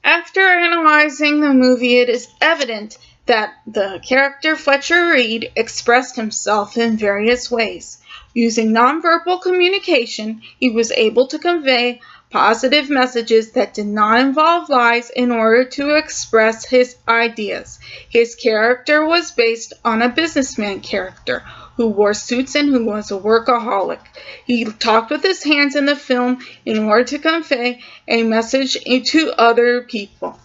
After analyzing the movie, it is evident that the character Fletcher Reed expressed himself in various ways. Using nonverbal communication, he was able to convey positive messages that did not involve lies in order to express his ideas. His character was based on a businessman character who wore suits and who was a workaholic. He talked with his hands in the film in order to convey a message to other people.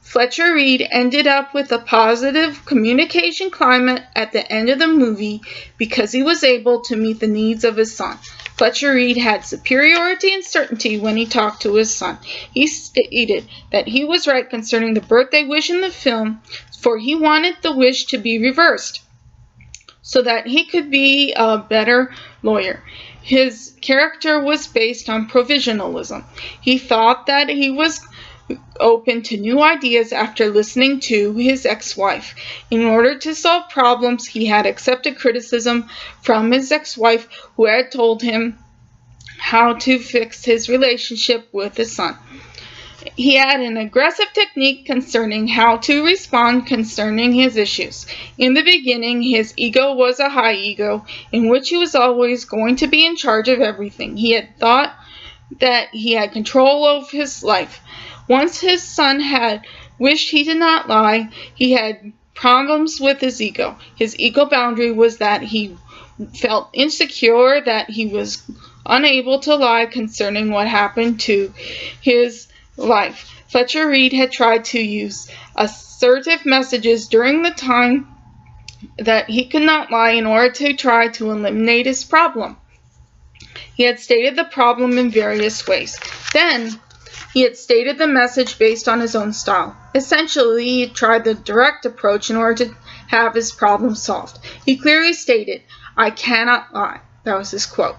Fletcher Reed ended up with a positive communication climate at the end of the movie because he was able to meet the needs of his son. Fletcher Reed had superiority and certainty when he talked to his son. He stated that he was right concerning the birthday wish in the film, for he wanted the wish to be reversed so that he could be a better lawyer. His character was based on provisionalism. He thought that he was open to new ideas after listening to his ex-wife. In order to solve problems, he had accepted criticism from his ex-wife, who had told him how to fix his relationship with his son. He had an aggressive technique concerning how to respond concerning his issues. In the beginning, his ego was a high ego, in which he was always going to be in charge of everything. He had thought that he had control of his life. Once his son had wished he did not lie, he had problems with his ego. His ego boundary was that he felt insecure, that he was unable to lie concerning what happened to his life. Fletcher Reed had tried to use assertive messages during the time that he could not lie in order to try to eliminate his problem. He had stated the problem in various ways. Then, he had stated the message based on his own style. Essentially, he had tried the direct approach in order to have his problem solved. He clearly stated, "I cannot lie." That was his quote.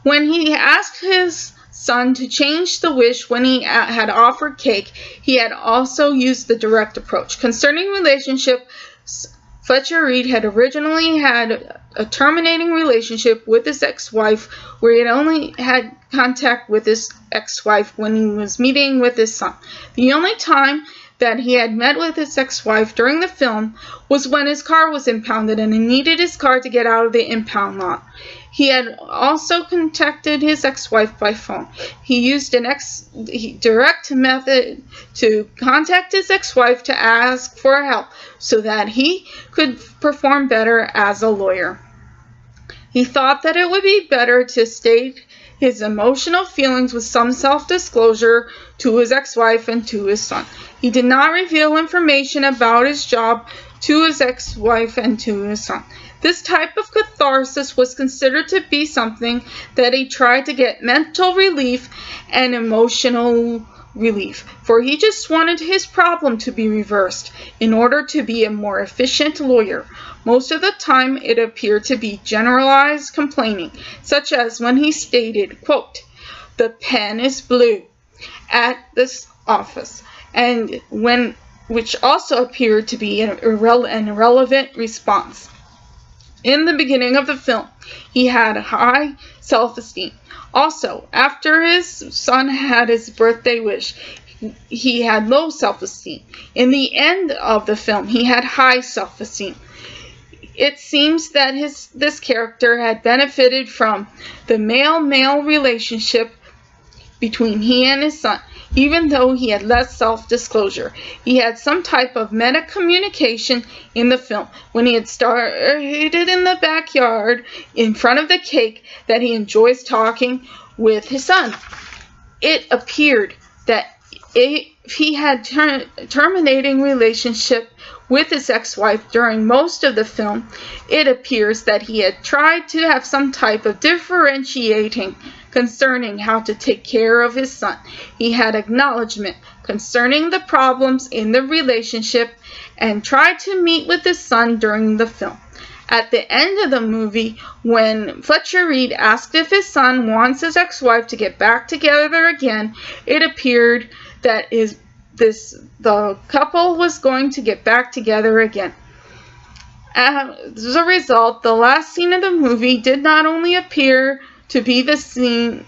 When he asked his son to change the wish when he had offered cake, he had also used the direct approach. Concerning relationships, Fletcher Reed had originally had a terminating relationship with his ex-wife, where he had only had contact with his ex-wife when he was meeting with his son. The only time that he had met with his ex-wife during the film was when his car was impounded and he needed his car to get out of the impound lot. He had also contacted his ex-wife by phone. He used an direct method to contact his ex-wife to ask for help so that he could perform better as a lawyer. He thought that it would be better to state his emotional feelings with some self-disclosure to his ex-wife and to his son. He did not reveal information about his job to his ex-wife and to his son. This type of catharsis was considered to be something that he tried to get mental relief and emotional relief, for he just wanted his problem to be reversed in order to be a more efficient lawyer. Most of the time, it appeared to be generalized complaining, such as when he stated, quote, "The pen is blue" at this office, and which also appeared to be an irrelevant response. In the beginning of the film, he had high self-esteem. Also, after his son had his birthday wish, he had low self-esteem. In the end of the film, he had high self-esteem. It seems that this character had benefited from the male-male relationship between he and his son, even though he had less self-disclosure. He had some type of meta-communication in the film when he had started in the backyard in front of the cake that he enjoys talking with his son. It appeared that if he had terminating relationship with his ex-wife during most of the film, it appears that he had tried to have some type of differentiating concerning how to take care of his son. He had acknowledgement concerning the problems in the relationship and tried to meet with his son during the film. At the end of the movie, when Fletcher Reed asked if his son wants his ex-wife to get back together again, it appeared that the couple was going to get back together again. As a result, the last scene of the movie did not only appear to be the scene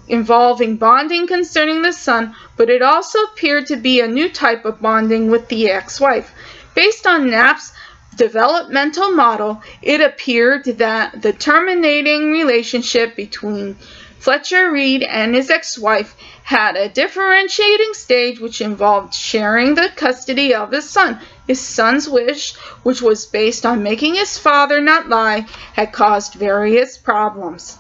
involving bonding concerning the son, but it also appeared to be a new type of bonding with the ex-wife. Based on Knapp's developmental model, it appeared that the terminating relationship between Fletcher Reed and his ex-wife had a differentiating stage which involved sharing the custody of his son. His son's wish, which was based on making his father not lie, had caused various problems.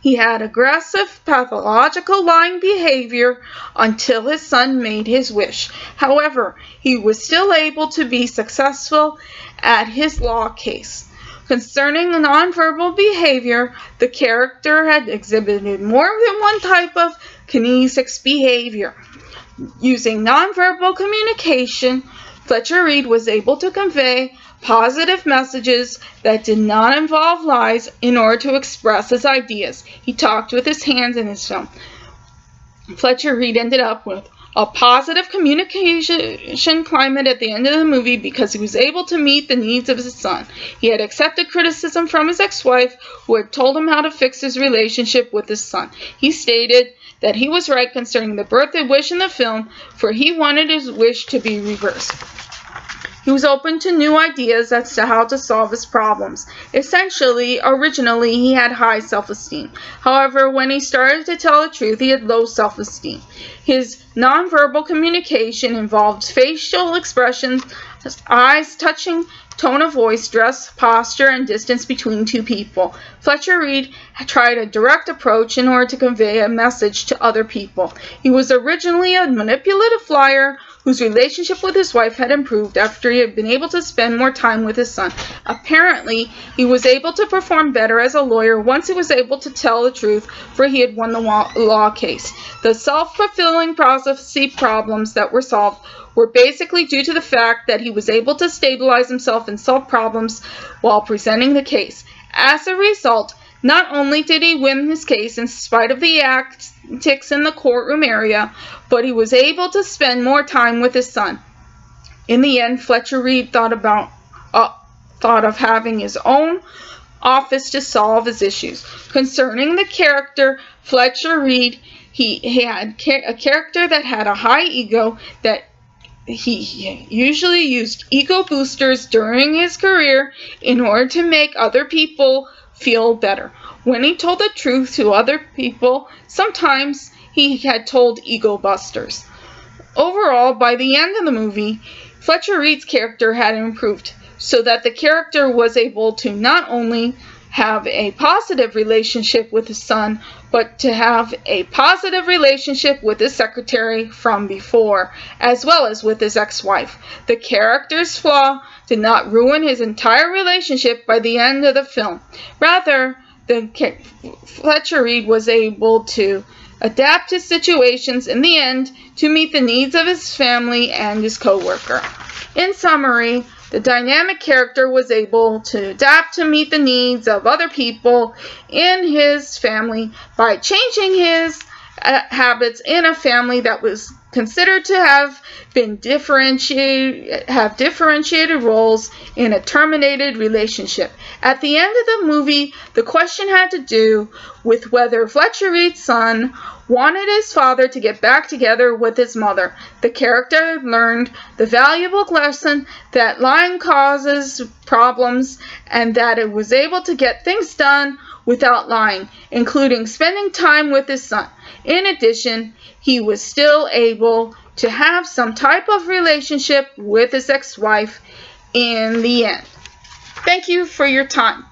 He had aggressive, pathological lying behavior until his son made his wish. However, he was still able to be successful at his law case. Concerning nonverbal behavior, the character had exhibited more than one type of kinesics behavior. Using nonverbal communication, Fletcher Reed was able to convey positive messages that did not involve lies in order to express his ideas. He talked with his hands in his film. Fletcher Reed ended up with a positive communication climate at the end of the movie because he was able to meet the needs of his son. He had accepted criticism from his ex-wife, who had told him how to fix his relationship with his son. He stated that he was right concerning the birthday wish in the film, for he wanted his wish to be reversed. He was open to new ideas as to how to solve his problems. Originally, he had high self-esteem. However, when he started to tell the truth, he had low self-esteem. His nonverbal communication involved facial expressions, eyes touching, tone of voice, dress, posture, and distance between two people. Fletcher Reed tried a direct approach in order to convey a message to other people. He was originally a manipulative liar whose relationship with his wife had improved after he had been able to spend more time with his son. Apparently, he was able to perform better as a lawyer once he was able to tell the truth, for he had won the law case. The self-fulfilling prophecy problems that were solved were basically due to the fact that he was able to stabilize himself and solve problems while presenting the case. As a result, not only did he win his case in spite of the antics in the courtroom area, but he was able to spend more time with his son. In the end, Fletcher Reed thought of having his own office to solve his issues. Concerning the character Fletcher Reed, he had a character that had a high ego, that he usually used ego boosters during his career in order to make other people feel better. When he told the truth to other people, sometimes he had told ego busters. Overall, by the end of the movie, Fletcher Reed's character had improved, so that the character was able to not only have a positive relationship with his son, but to have a positive relationship with his secretary from before, as well as with his ex-wife. The character's flaw did not ruin his entire relationship by the end of the film. Rather, Fletcher Reed was able to adapt his situations in the end to meet the needs of his family and his co-worker. In summary, the dynamic character was able to adapt to meet the needs of other people in his family by changing his habits in a family that was considered to have been differentiated roles in a terminated relationship. At the end of the movie, the question had to do with whether Fletcher Reed's son wanted his father to get back together with his mother. The character learned the valuable lesson that lying causes problems, and that it was able to get things done without lying, including spending time with his son. In addition, he was still able to have some type of relationship with his ex-wife in the end. Thank you for your time.